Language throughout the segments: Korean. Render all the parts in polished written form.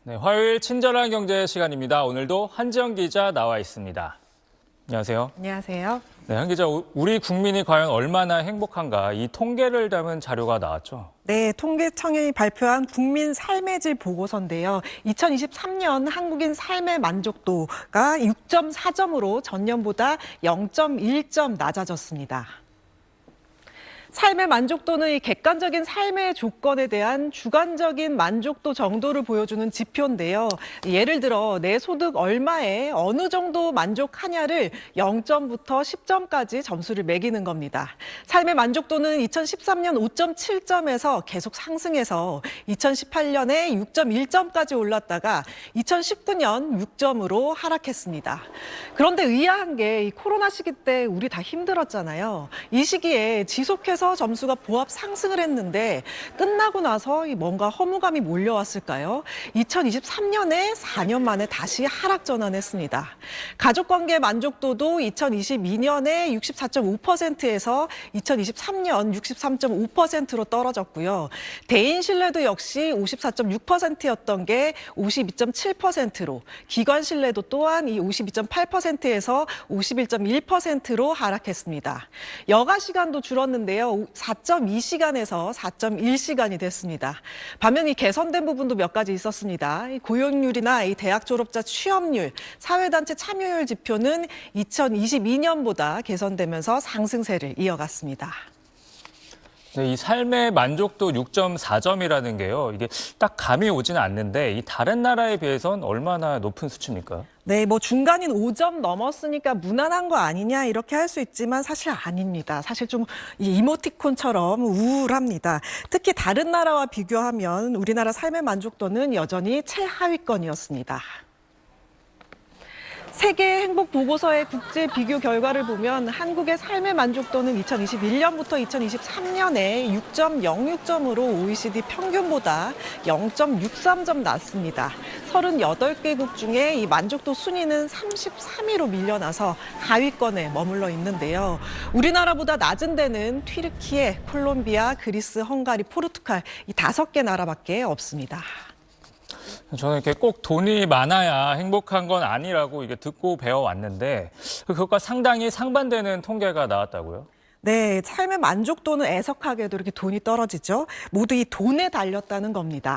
네, 화요일 친절한 경제 시간입니다. 오늘도 한지영 기자 나와 있습니다. 안녕하세요. 안녕하세요. 네, 한 기자, 우리 국민이 과연 얼마나 행복한가 이 통계를 담은 자료가 나왔죠. 네, 통계청이 발표한 국민 삶의 질 보고서인데요. 2023년 한국인 삶의 만족도가 6.4점으로 전년보다 0.1점 낮아졌습니다. 삶의 만족도는 이 객관적인 삶의 조건에 대한 주관적인 만족도 정도를 보여주는 지표인데요. 예를 들어 내 소득 얼마에 어느 정도 만족하냐를 0점부터 10점까지 점수를 매기는 겁니다. 삶의 만족도는 2013년 5.7점에서 계속 상승해서 2018년에 6.1점까지 올랐다가 2019년 6점으로 하락했습니다. 그런데 의아한 게 이 코로나 시기 때 우리 다 힘들었잖아요. 이 시기에 지속해서 점수가 보합 상승을 했는데 끝나고 나서 뭔가 허무감이 몰려왔을까요? 2023년에 4년 만에 다시 하락 전환했습니다. 가족관계 만족도도 2022년에 64.5%에서 2023년 63.5%로 떨어졌고요. 대인 신뢰도 역시 54.6%였던 게 52.7%로, 기관 신뢰도 또한 이 52.8%에서 51.1%로 하락했습니다. 여가 시간도 줄었는데요. 4.2시간에서 4.1시간이 됐습니다. 반면 이 개선된 부분도 몇 가지 있었습니다. 이 고용률이나 이 대학 졸업자 취업률, 사회단체 참여율 지표는 2022년보다 개선되면서 상승세를 이어갔습니다. 네, 이 삶의 만족도 6.4점이라는 게요. 이게 딱 감이 오지는 않는데 이 다른 나라에 비해선 얼마나 높은 수치입니까? 네, 중간인 5점 넘었으니까 무난한 거 아니냐 이렇게 할 수 있지만 사실 아닙니다. 사실 좀 이모티콘처럼 우울합니다. 특히 다른 나라와 비교하면 우리나라 삶의 만족도는 여전히 최하위권이었습니다. 세계 행복 보고서의 국제 비교 결과를 보면 한국의 삶의 만족도는 2021년부터 2023년에 6.06점으로 OECD 평균보다 0.63점 낮습니다. 38개국 중에 이 만족도 순위는 33위로 밀려나서 하위권에 머물러 있는데요. 우리나라보다 낮은 데는 튀르키예, 콜롬비아, 그리스, 헝가리, 포르투갈 이 5개 나라밖에 없습니다. 저는 이렇게 꼭 돈이 많아야 행복한 건 아니라고 이게 듣고 배워왔는데 그것과 상당히 상반되는 통계가 나왔다고요? 네, 삶의 만족도는 애석하게도 이렇게 돈이 떨어지죠. 모두 이 돈에 달렸다는 겁니다.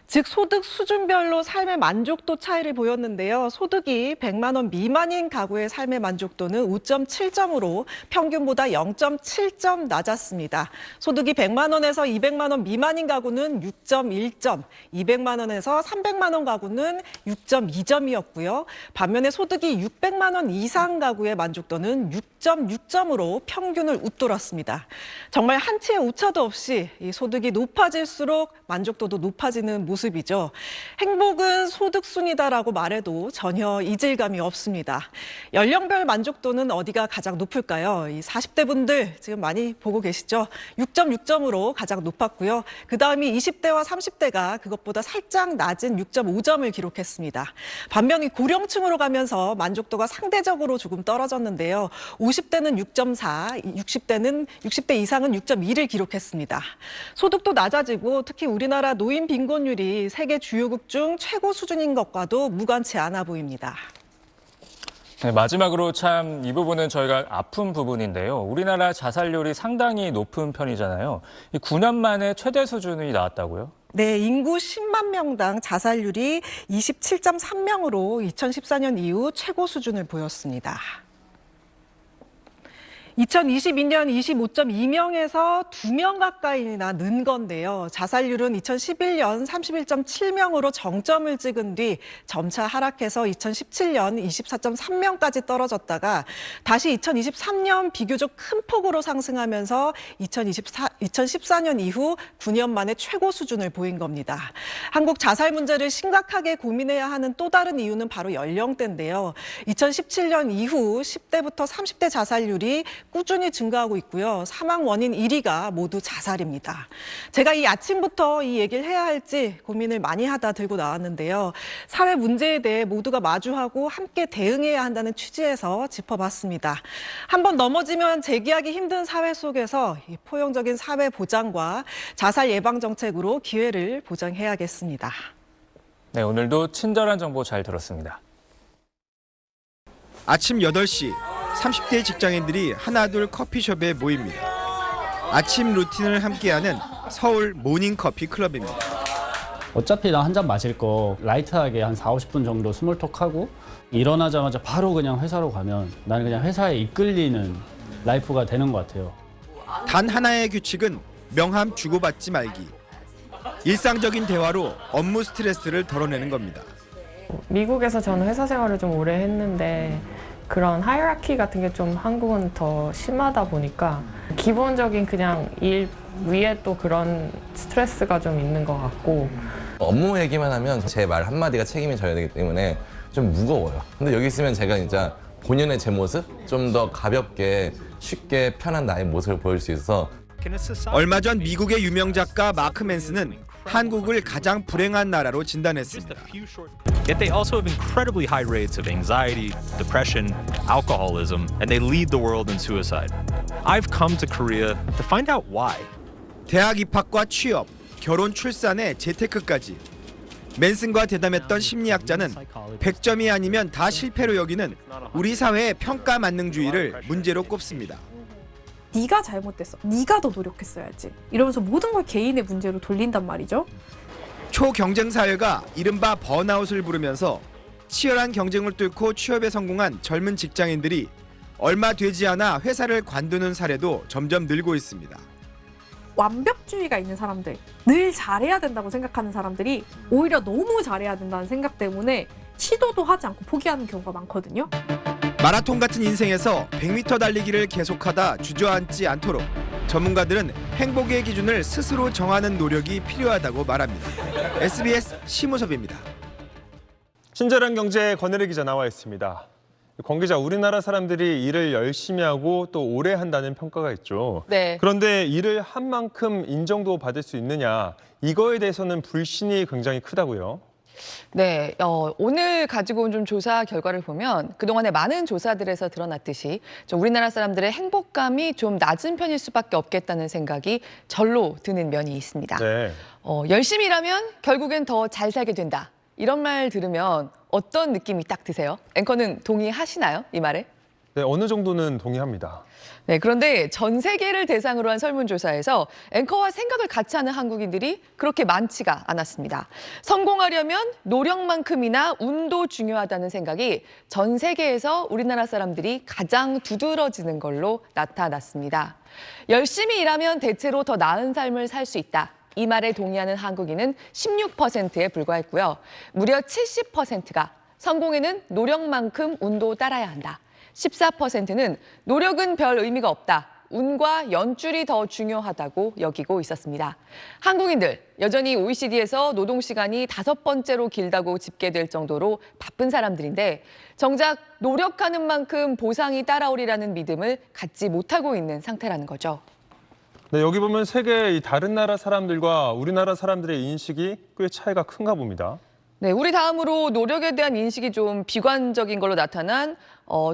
즉 소득 수준별로 삶의 만족도 차이를 보였는데요. 소득이 100만 원 미만인 가구의 삶의 만족도는 5.7점으로 평균보다 0.7점 낮았습니다. 소득이 100만 원에서 200만 원 미만인 가구는 6.1점, 200만 원에서 300만 원 가구는 6.2점이었고요. 반면에 소득이 600만 원 이상 가구의 만족도는 6.6점으로 평균을 웃돌았습니다. 정말 한치의 오차도 없이 이 소득이 높아질수록 만족도도 높아지는 모습이죠. 행복은 소득순이다라고 말해도 전혀 이질감이 없습니다. 연령별 만족도는 어디가 가장 높을까요? 이 40대 분들 지금 많이 보고 계시죠? 6.6점으로 가장 높았고요. 그다음이 20대와 30대가 그것보다 살짝 낮은 6.5점을 기록했습니다. 반면 이 고령층으로 가면서 만족도가 상대적으로 조금 떨어졌는데요. 50대는 6.4, 60대 이상은 6.2를 기록했습니다. 소득도 낮아지고 특히 우리나라 노인 빈곤율이 세계 주요국 중 최고 수준인 것과도 무관치 않아 보입니다. 네, 마지막으로 참 이 부분은 저희가 아픈 부분인데요. 우리나라 자살률이 상당히 높은 편이잖아요. 이 9년 만에 최대 수준이 나왔다고요? 네, 인구 10만 명당 자살률이 27.3명으로 2014년 이후 최고 수준을 보였습니다. 2022년 25.2명에서 2명 가까이나 는 건데요. 자살률은 2011년 31.7명으로 정점을 찍은 뒤 점차 하락해서 2017년 24.3명까지 떨어졌다가 다시 2023년 비교적 큰 폭으로 상승하면서 2014년 이후 9년 만에 최고 수준을 보인 겁니다. 한국 자살 문제를 심각하게 고민해야 하는 또 다른 이유는 바로 연령대인데요. 2017년 이후 10대부터 30대 자살률이 꾸준히 증가하고 있고요. 사망 원인 1위가 모두 자살입니다. 제가 이 아침부터 이 얘기를 해야 할지 고민을 많이 하다 들고 나왔는데요. 사회 문제에 대해 모두가 마주하고 함께 대응해야 한다는 취지에서 짚어봤습니다. 한번 넘어지면 재기하기 힘든 사회 속에서 이 포용적인 사회 보장과 자살 예방 정책으로 기회를 보장해야겠습니다. 네, 오늘도 친절한 정보 잘 들었습니다. 아침 8시 30대 직장인들이 하나둘 커피숍에 모입니다. 아침 루틴을 함께하는 서울 모닝커피 클럽입니다. 어차피 나 한 잔 마실 거 라이트하게 한 40-50분 정도 스몰톡하고 일어나자마자 바로 그냥 회사로 가면 나는 그냥 회사에 이끌리는 라이프가 되는 것 같아요. 단 하나의 규칙은 명함 주고받지 말기. 일상적인 대화로 업무 스트레스를 덜어내는 겁니다. 미국에서 저는 회사 생활을 좀 오래 했는데 그런 하이라키 같은 게 좀 한국은 더 심하다 보니까 기본적인 그냥 일 위에 또 그런 스트레스가 좀 있는 것 같고 업무 얘기만 하면 제 말 한마디가 책임이 져야 되기 때문에 좀 무거워요. 근데 여기 있으면 제가 진짜 본연의 제 모습? 좀 더 가볍게 쉽게 편한 나의 모습을 보일 수 있어서 얼마 전 미국의 유명 작가 마크 맨스는 한국을 가장 불행한 나라로 진단했습니다. Yet they also have incredibly high rates of anxiety, depression, alcoholism, and they lead the world in suicide. I've come to Korea to find out why. 대학 입학과 취업, 결혼 출산에 재테크까지. 맨슨과 대담했던 심리학자는 100점이 아니면 다 실패로 여기는 우리 사회의 평가 만능주의를 문제로 꼽습니다. 네가 잘못됐어. 네가 더 노력했어야지. 이러면서 모든 걸 개인의 문제로 돌린단 말이죠. 초경쟁 사회가 이른바 번아웃을 부르면서 치열한 경쟁을 뚫고 취업에 성공한 젊은 직장인들이 얼마 되지 않아 회사를 관두는 사례도 점점 늘고 있습니다. 완벽주의가 있는 사람들, 늘 잘해야 된다고 생각하는 사람들이 오히려 너무 잘해야 된다는 생각 때문에 시도도 하지 않고 포기하는 경우가 많거든요. 마라톤 같은 인생에서 100m 달리기를 계속하다 주저앉지 않도록 전문가들은 행복의 기준을 스스로 정하는 노력이 필요하다고 말합니다. SBS 심우섭입니다. 친절한 경제 권혜리 기자 나와 있습니다. 권 기자, 우리나라 사람들이 일을 열심히 하고 또 오래 한다는 평가가 있죠. 네. 그런데 일을 한 만큼 인정도 받을 수 있느냐, 이거에 대해서는 불신이 굉장히 크다고요. 네, 오늘 가지고 온 좀 조사 결과를 보면 그동안의 많은 조사들에서 드러났듯이 좀 우리나라 사람들의 행복감이 좀 낮은 편일 수밖에 없겠다는 생각이 절로 드는 면이 있습니다. 네. 열심히 일하면 결국엔 더 잘 살게 된다. 이런 말 들으면 어떤 느낌이 딱 드세요? 앵커는 동의하시나요? 이 말에? 네, 어느 정도는 동의합니다. 네, 그런데 전 세계를 대상으로 한 설문조사에서 앵커와 생각을 같이 하는 한국인들이 그렇게 많지가 않았습니다. 성공하려면 노력만큼이나 운도 중요하다는 생각이 전 세계에서 우리나라 사람들이 가장 두드러지는 걸로 나타났습니다. 열심히 일하면 대체로 더 나은 삶을 살 수 있다. 이 말에 동의하는 한국인은 16%에 불과했고요. 무려 70%가 성공에는 노력만큼 운도 따라야 한다. 14%는 노력은 별 의미가 없다. 운과 연줄이 더 중요하다고 여기고 있었습니다. 한국인들 여전히 OECD에서 노동시간이 5번째로 길다고 집계될 정도로 바쁜 사람들인데 정작 노력하는 만큼 보상이 따라오리라는 믿음을 갖지 못하고 있는 상태라는 거죠. 네, 여기 보면 세계의 다른 나라 사람들과 우리나라 사람들의 인식이 꽤 차이가 큰가 봅니다. 네, 우리 다음으로 노력에 대한 인식이 좀 비관적인 걸로 나타난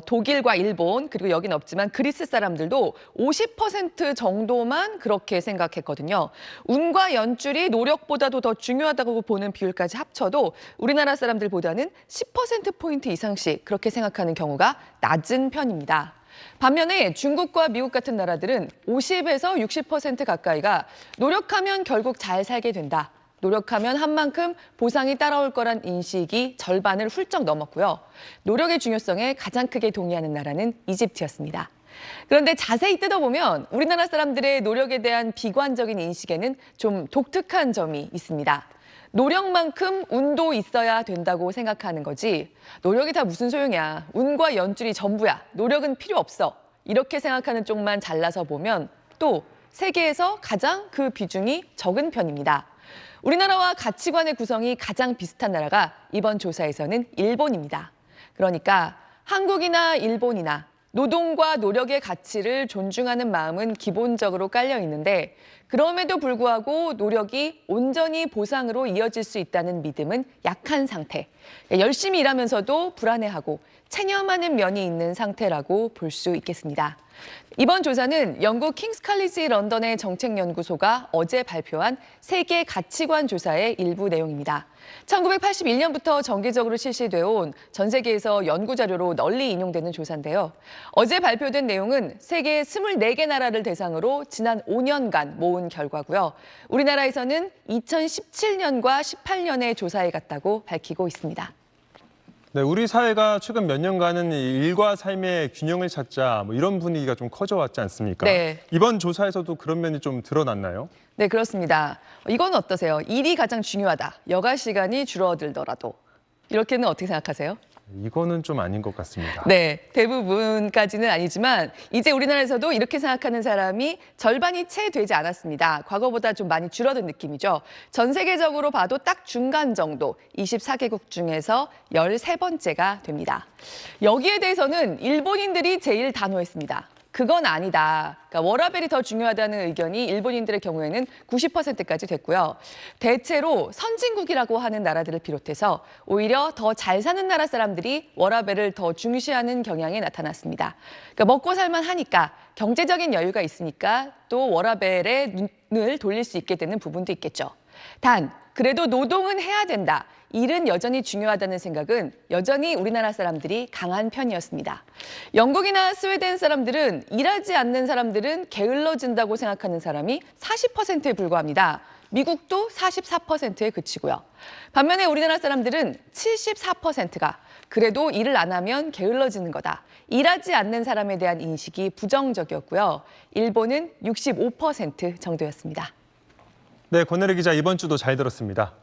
독일과 일본, 그리고 여긴 없지만 그리스 사람들도 50% 정도만 그렇게 생각했거든요. 운과 연줄이 노력보다도 더 중요하다고 보는 비율까지 합쳐도 우리나라 사람들보다는 10%포인트 이상씩 그렇게 생각하는 경우가 낮은 편입니다. 반면에 중국과 미국 같은 나라들은 50에서 60% 가까이가 노력하면 결국 잘 살게 된다. 노력하면 한 만큼 보상이 따라올 거란 인식이 절반을 훌쩍 넘었고요. 노력의 중요성에 가장 크게 동의하는 나라는 이집트였습니다. 그런데 자세히 뜯어보면 우리나라 사람들의 노력에 대한 비관적인 인식에는 좀 독특한 점이 있습니다. 노력만큼 운도 있어야 된다고 생각하는 거지 노력이 다 무슨 소용이야. 운과 연줄이 전부야. 노력은 필요 없어. 이렇게 생각하는 쪽만 잘라서 보면 또 세계에서 가장 그 비중이 적은 편입니다. 우리나라와 가치관의 구성이 가장 비슷한 나라가 이번 조사에서는 일본입니다. 그러니까 한국이나 일본이나 노동과 노력의 가치를 존중하는 마음은 기본적으로 깔려 있는데 그럼에도 불구하고 노력이 온전히 보상으로 이어질 수 있다는 믿음은 약한 상태. 열심히 일하면서도 불안해하고 체념하는 면이 있는 상태라고 볼 수 있겠습니다. 이번 조사는 영국 킹스 칼리지 런던의 정책연구소가 어제 발표한 세계 가치관 조사의 일부 내용입니다. 1981년부터 정기적으로 실시되어 온 전 세계에서 연구 자료로 널리 인용되는 조사인데요. 어제 발표된 내용은 세계 24개 나라를 대상으로 지난 5년간 모은 결과고요. 우리나라에서는 2017년과 18년에 조사해 갔다고 밝히고 있습니다. 네, 우리 사회가 최근 몇 년간은 이 일과 삶의 균형을 찾자 뭐 이런 분위기가 좀 커져왔지 않습니까? 네. 이번 조사에서도 그런 면이 좀 드러났나요? 네, 그렇습니다. 이건 어떠세요? 일이 가장 중요하다. 여가 시간이 줄어들더라도. 이렇게는 어떻게 생각하세요? 이거는 좀 아닌 것 같습니다. 네, 대부분까지는 아니지만 이제 우리나라에서도 이렇게 생각하는 사람이 절반이 채 되지 않았습니다. 과거보다 좀 많이 줄어든 느낌이죠. 전 세계적으로 봐도 딱 중간 정도, 24개국 중에서 13번째가 됩니다. 여기에 대해서는 일본인들이 제일 단호했습니다. 그건 아니다. 그러니까 워라밸이 더 중요하다는 의견이 일본인들의 경우에는 90%까지 됐고요. 대체로 선진국이라고 하는 나라들을 비롯해서 오히려 더 잘 사는 나라 사람들이 워라밸을 더 중시하는 경향이 나타났습니다. 그러니까 먹고 살만 하니까 경제적인 여유가 있으니까 또 워라밸에 눈을 돌릴 수 있게 되는 부분도 있겠죠. 단, 그래도 노동은 해야 된다. 일은 여전히 중요하다는 생각은 여전히 우리나라 사람들이 강한 편이었습니다. 영국이나 스웨덴 사람들은 일하지 않는 사람들은 게을러진다고 생각하는 사람이 40%에 불과합니다. 미국도 44%에 그치고요. 반면에 우리나라 사람들은 74%가 그래도 일을 안 하면 게을러지는 거다. 일하지 않는 사람에 대한 인식이 부정적이었고요. 일본은 65% 정도였습니다. 네, 권혜리 기자 이번 주도 잘 들었습니다.